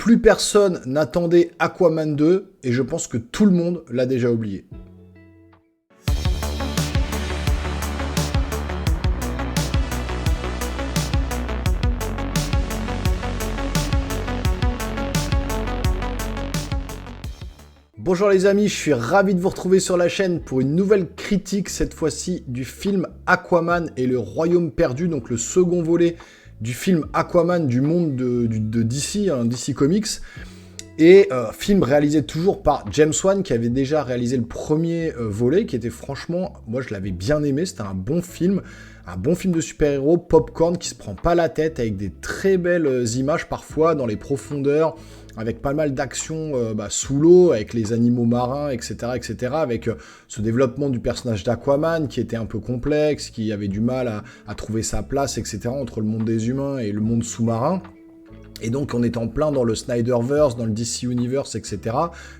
plus personne n'attendait Aquaman 2, et je pense que tout le monde l'a déjà oublié. Bonjour les amis, je suis ravi de vous retrouver sur la chaîne pour une nouvelle critique, cette fois-ci du film Aquaman et le Royaume perdu, donc le second volet du film Aquaman du monde de DC, DC Comics, et film réalisé toujours par James Wan, qui avait déjà réalisé le premier volet, qui était franchement, moi je l'avais bien aimé, c'était un bon film de super-héros, popcorn, qui se prend pas la tête, avec des très belles images parfois dans les profondeurs, avec pas mal d'actions sous l'eau, avec les animaux marins, etc., avec ce développement du personnage d'Aquaman qui était un peu complexe, qui avait du mal à trouver sa place, etc., entre le monde des humains et le monde sous-marin. Et donc on est en plein dans le Snyderverse, dans le DC Universe, etc.,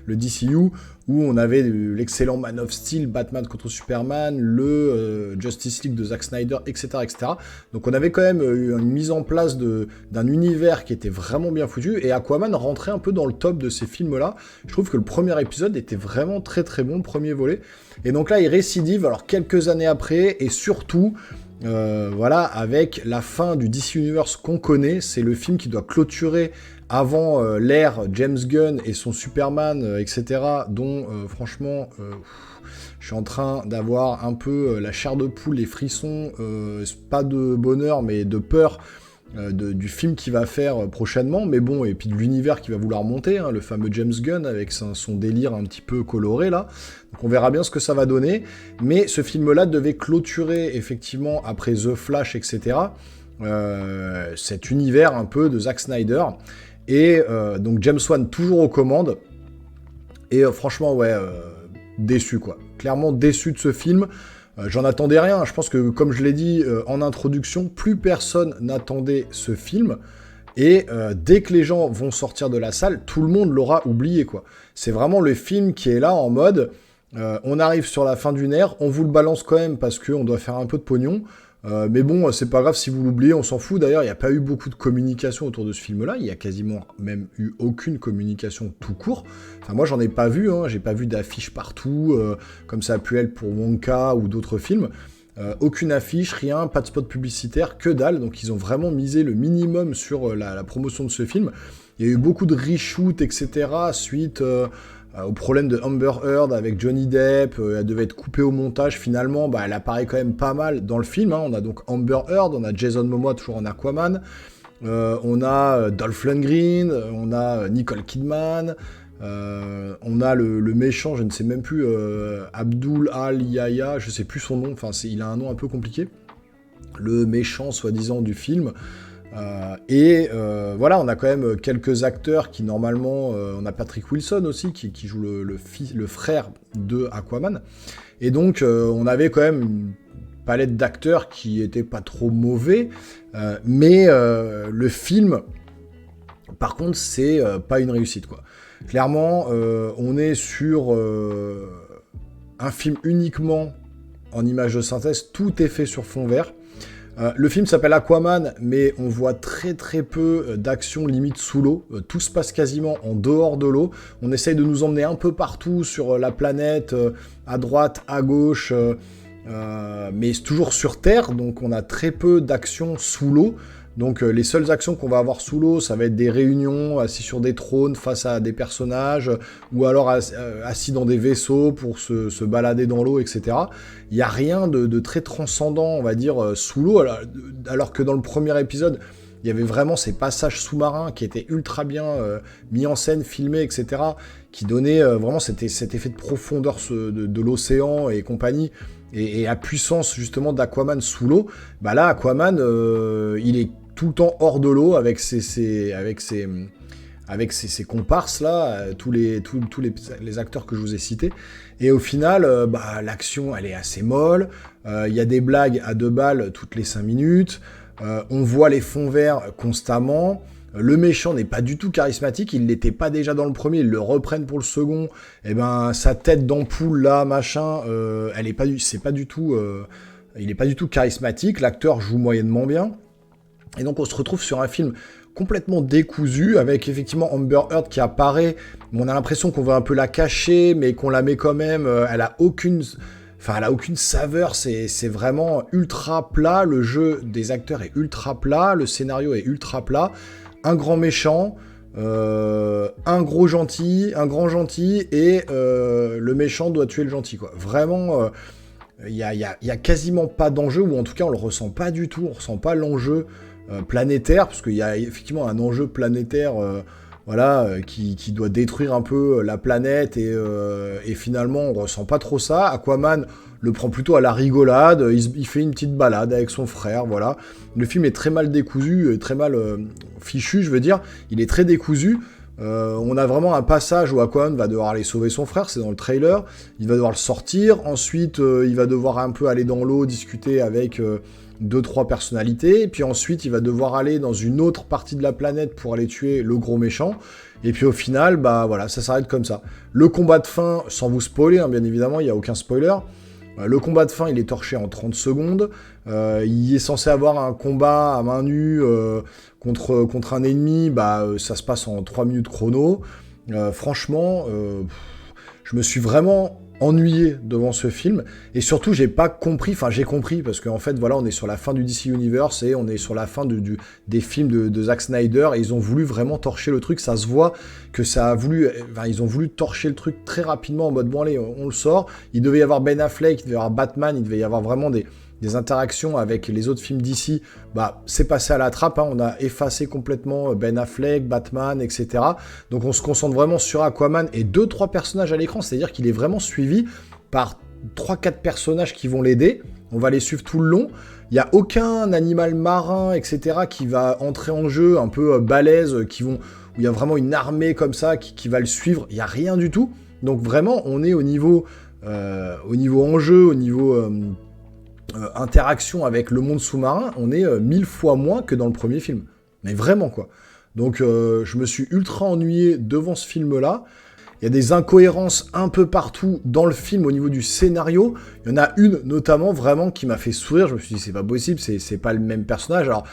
le DCU, où on avait l'excellent Man of Steel, Batman contre Superman, le Justice League de Zack Snyder, etc., etc. Donc on avait quand même une mise en place d'un univers qui était vraiment bien foutu, et Aquaman rentrait un peu dans le top de ces films-là. Je trouve que le premier épisode était vraiment très très bon, le premier volet. Et donc là il récidive, alors quelques années après, et surtout... avec la fin du DC Universe qu'on connaît, c'est le film qui doit clôturer avant l'ère James Gunn et son Superman, etc., dont franchement, je suis en train d'avoir un peu la chair de poule, les frissons, pas de bonheur, mais de peur, du film qu'il va faire prochainement, mais bon, et puis de l'univers qu'il va vouloir monter, le fameux James Gunn avec son délire un petit peu coloré là, donc on verra bien ce que ça va donner, mais ce film-là devait clôturer effectivement après The Flash, etc., cet univers un peu de Zack Snyder, et donc James Wan toujours aux commandes, et franchement déçu quoi, clairement déçu de ce film. J'en attendais rien, je pense que, comme je l'ai dit en introduction, plus personne n'attendait ce film, et dès que les gens vont sortir de la salle, tout le monde l'aura oublié, quoi. C'est vraiment le film qui est là en mode, on arrive sur la fin d'une ère, on vous le balance quand même parce qu'on doit faire un peu de pognon, mais bon, c'est pas grave si vous l'oubliez, on s'en fout. D'ailleurs, il n'y a pas eu beaucoup de communication autour de ce film-là, il y a quasiment même eu aucune communication tout court. Enfin, moi, j'en ai pas vu, j'ai pas vu d'affiches partout, comme ça a pu être pour Wonka ou d'autres films. Aucune affiche, rien, pas de spot publicitaire, que dalle. Donc ils ont vraiment misé le minimum sur la promotion de ce film. Il y a eu beaucoup de reshoot, etc., suite... au problème de Amber Heard avec Johnny Depp, elle devait être coupée au montage, finalement, elle apparaît quand même pas mal dans le film, On a donc Amber Heard, on a Jason Momoa toujours en Aquaman, on a Dolph Lundgren, on a Nicole Kidman, on a le méchant, je ne sais même plus, Abdul Al-Yahya, je sais plus son nom, enfin il a un nom un peu compliqué, le méchant soi-disant du film. On a quand même quelques acteurs qui normalement, on a Patrick Wilson aussi qui joue le frère de Aquaman, et donc on avait quand même une palette d'acteurs qui était pas trop mauvais, mais le film par contre c'est pas une réussite quoi. Clairement on est sur un film uniquement en images de synthèse, tout est fait sur fond vert. Le film s'appelle Aquaman, mais on voit très très peu d'action limite sous l'eau. Tout se passe quasiment en dehors de l'eau. On essaye de nous emmener un peu partout sur la planète, à droite, à gauche, mais toujours sur Terre, donc on a très peu d'action sous l'eau. Donc les seules actions qu'on va avoir sous l'eau, ça va être des réunions assis sur des trônes face à des personnages, ou alors assis dans des vaisseaux pour se balader dans l'eau, etc. Il n'y a rien de très transcendant, on va dire, sous l'eau, alors que dans le premier épisode, il y avait vraiment ces passages sous-marins qui étaient ultra bien mis en scène, filmés, etc., qui donnaient vraiment cet effet de profondeur de l'océan et compagnie, et la puissance justement d'Aquaman sous l'eau. Là, Aquaman, il est tout le temps hors de l'eau avec ses comparses là, tous les acteurs que je vous ai cités, et au final l'action elle est assez molle, il y a des blagues à 2 balles toutes les 5 minutes, on voit les fonds verts constamment, le méchant n'est pas du tout charismatique, il l'était pas déjà dans le premier, ils le reprennent pour le second, sa tête d'ampoule là, machin, il est pas du tout charismatique, l'acteur joue moyennement bien. Et donc on se retrouve sur un film complètement décousu, avec effectivement Amber Heard qui apparaît, mais on a l'impression qu'on veut un peu la cacher, mais qu'on la met quand même, elle a aucune saveur, c'est vraiment ultra plat, le jeu des acteurs est ultra plat, le scénario est ultra plat, un grand méchant, un grand gentil, et le méchant doit tuer le gentil, quoi. Vraiment, il y a quasiment pas d'enjeu, ou en tout cas on le ressent pas du tout, on ressent pas l'enjeu planétaire, parce qu'il y a effectivement un enjeu planétaire qui doit détruire un peu la planète, et finalement on ressent pas trop ça. Aquaman le prend plutôt à la rigolade, il fait une petite balade avec son frère, voilà. Le film est très mal décousu, très mal fichu, je veux dire, il est très décousu. On a vraiment un passage où Aquaman va devoir aller sauver son frère, c'est dans le trailer, il va devoir le sortir, ensuite il va devoir un peu aller dans l'eau, discuter avec 2-3 personnalités, et puis ensuite il va devoir aller dans une autre partie de la planète pour aller tuer le gros méchant, et puis au final, bah voilà, ça s'arrête comme ça. Le combat de fin, sans vous spoiler, hein, bien évidemment, il n'y a aucun spoiler, le combat de fin, il est torché en 30 secondes, il est censé avoir un combat à main nue contre un ennemi, ça se passe en 3 minutes chrono. Franchement, je me suis vraiment ennuyé devant ce film, et surtout j'ai compris, parce qu'en fait voilà, on est sur la fin du DC Universe, et on est sur la fin des films de Zack Snyder, et ils ont voulu vraiment torcher le truc, ça se voit que ils ont voulu torcher le truc très rapidement, en mode bon allez, on le sort, il devait y avoir Ben Affleck, il devait y avoir Batman, il devait y avoir vraiment des interactions avec les autres films d'ici, c'est passé à la trappe, hein, on a effacé complètement Ben Affleck, Batman, etc. Donc on se concentre vraiment sur Aquaman et 2-3 personnages à l'écran, c'est-à-dire qu'il est vraiment suivi par 3-4 personnages qui vont l'aider, on va les suivre tout le long, il n'y a aucun animal marin, etc. qui va entrer en jeu, un peu balèze, où il y a vraiment une armée comme ça qui va le suivre, il n'y a rien du tout, donc vraiment on est au niveau enjeu, au niveau interaction avec le monde sous-marin, on est 1000 fois moins que dans le premier film. Mais vraiment, quoi. Donc, je me suis ultra ennuyé devant ce film-là. Il y a des incohérences un peu partout dans le film au niveau du scénario. Il y en a une, notamment, vraiment, qui m'a fait sourire. Je me suis dit, c'est pas possible, c'est pas le même personnage. Alors,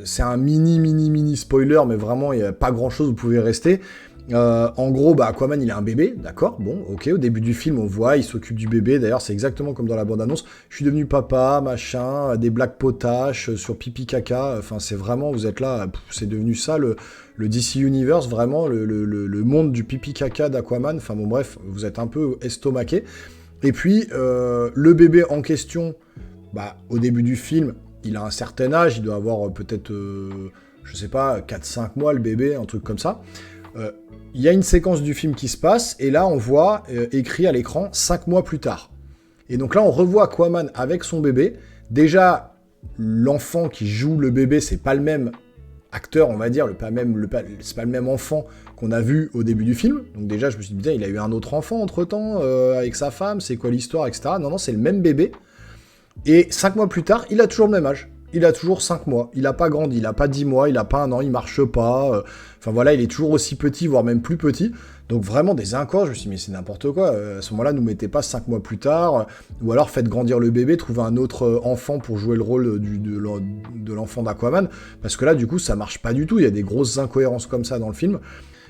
c'est un mini spoiler, mais vraiment, il n'y a pas grand-chose, vous pouvez rester. En gros, Aquaman, il a un bébé, d'accord, bon, ok, au début du film, on voit, il s'occupe du bébé, d'ailleurs, c'est exactement comme dans la bande-annonce, je suis devenu papa, machin, des blagues potaches sur pipi caca, enfin, c'est vraiment, vous êtes là, c'est devenu ça, le DC Universe, vraiment, le monde du pipi caca d'Aquaman, enfin bon, bref, vous êtes un peu estomaqué, et puis, le bébé en question, au début du film, il a un certain âge, il doit avoir peut-être, je sais pas, 4-5 mois, le bébé, un truc comme ça. Il y a une séquence du film qui se passe, et là on voit écrit à l'écran 5 mois plus tard. Et donc là on revoit Aquaman avec son bébé. Déjà, l'enfant qui joue le bébé, c'est pas le même acteur, on va dire, c'est pas le même enfant qu'on a vu au début du film. Donc déjà je me suis dit, il a eu un autre enfant entre-temps, avec sa femme, c'est quoi l'histoire, etc. Non, c'est le même bébé. Et 5 mois plus tard, il a toujours le même âge. Il a toujours 5 mois, il a pas grandi, il a pas 10 mois, il a pas 1 an, il marche pas, enfin voilà, il est toujours aussi petit, voire même plus petit, donc vraiment des incohérences, je me suis dit, mais c'est n'importe quoi, à ce moment-là, nous mettez pas 5 mois plus tard, ou alors faites grandir le bébé, trouvez un autre enfant pour jouer le rôle de l'enfant d'Aquaman, parce que là, du coup, ça marche pas du tout, il y a des grosses incohérences comme ça dans le film.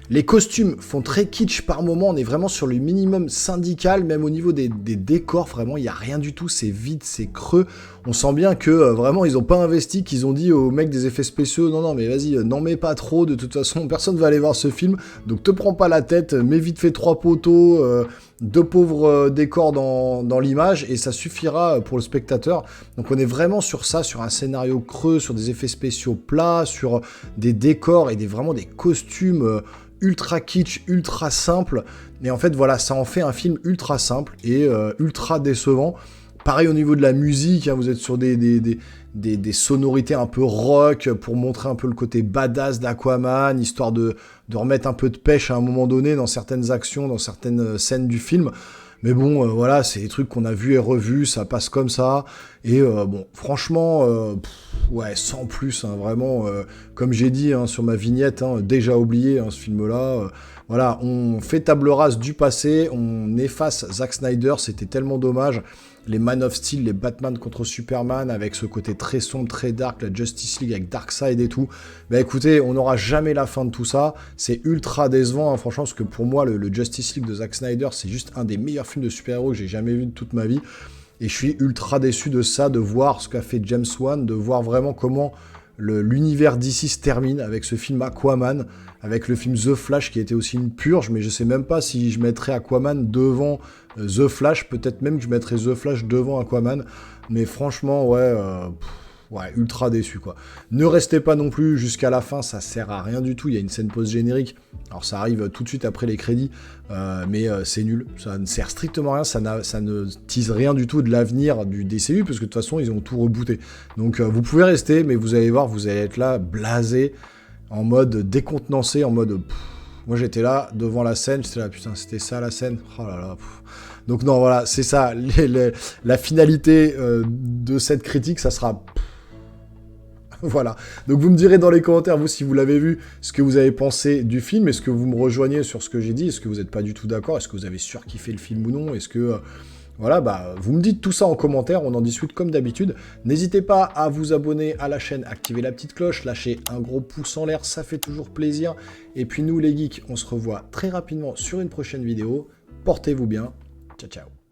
Les costumes font très kitsch par moment, on est vraiment sur le minimum syndical, même au niveau des décors, vraiment, il n'y a rien du tout, c'est vide, c'est creux. On sent bien que vraiment, ils n'ont pas investi, qu'ils ont dit aux mecs des effets spéciaux, non, mais vas-y, n'en mets pas trop, de toute façon, personne va aller voir ce film, donc te prends pas la tête, mets vite fait 3 poteaux, 2 pauvres décors dans l'image, et ça suffira pour le spectateur. Donc on est vraiment sur ça, sur un scénario creux, sur des effets spéciaux plats, sur des décors et vraiment des costumes ultra kitsch, ultra simple, et en fait voilà, ça en fait un film ultra simple et ultra décevant. Pareil au niveau de la musique, hein, vous êtes sur des sonorités un peu rock pour montrer un peu le côté badass d'Aquaman, histoire de remettre un peu de pêche à un moment donné dans certaines actions, dans certaines scènes du film. Mais bon, voilà, c'est des trucs qu'on a vus et revus, ça passe comme ça. Et bon, franchement, ouais, sans plus, hein, vraiment, comme j'ai dit hein, sur ma vignette, hein, déjà oublié hein, ce film-là. Voilà, on fait table rase du passé, on efface Zack Snyder, c'était tellement dommage. les Man of Steel, les Batman contre Superman, avec ce côté très sombre, très dark, la Justice League avec Darkseid et tout. Bah écoutez, on n'aura jamais la fin de tout ça. C'est ultra décevant, hein, franchement, parce que pour moi, le Justice League de Zack Snyder, c'est juste un des meilleurs films de super-héros que j'ai jamais vu de toute ma vie. Et je suis ultra déçu de ça, de voir ce qu'a fait James Wan, de voir vraiment comment l'univers d'ici se termine avec ce film Aquaman, avec le film The Flash qui était aussi une purge, mais je sais même pas si je mettrais Aquaman devant The Flash, peut-être même que je mettrais The Flash devant Aquaman, mais franchement, ouais, ultra déçu, quoi. Ne restez pas non plus jusqu'à la fin, ça sert à rien du tout, il y a une scène post-générique, alors ça arrive tout de suite après les crédits, mais c'est nul, ça ne sert strictement à rien, ça ne tease rien du tout de l'avenir du DCU, parce que de toute façon, ils ont tout rebooté. Donc vous pouvez rester, mais vous allez voir, vous allez être là, blasé, en mode décontenancé, en mode... Moi j'étais là, devant la scène, j'étais là, putain, c'était ça la scène. Oh là là. Donc non, voilà, c'est ça, la finalité de cette critique, ça sera... Voilà, donc vous me direz dans les commentaires, vous, si vous l'avez vu, ce que vous avez pensé du film, est-ce que vous me rejoignez sur ce que j'ai dit, est-ce que vous n'êtes pas du tout d'accord, est-ce que vous avez surkiffé le film ou non, est-ce que... Voilà, bah, vous me dites tout ça en commentaire, on en discute comme d'habitude. N'hésitez pas à vous abonner à la chaîne, activer la petite cloche, lâcher un gros pouce en l'air, ça fait toujours plaisir. Et puis nous, les geeks, on se revoit très rapidement sur une prochaine vidéo. Portez-vous bien, ciao ciao.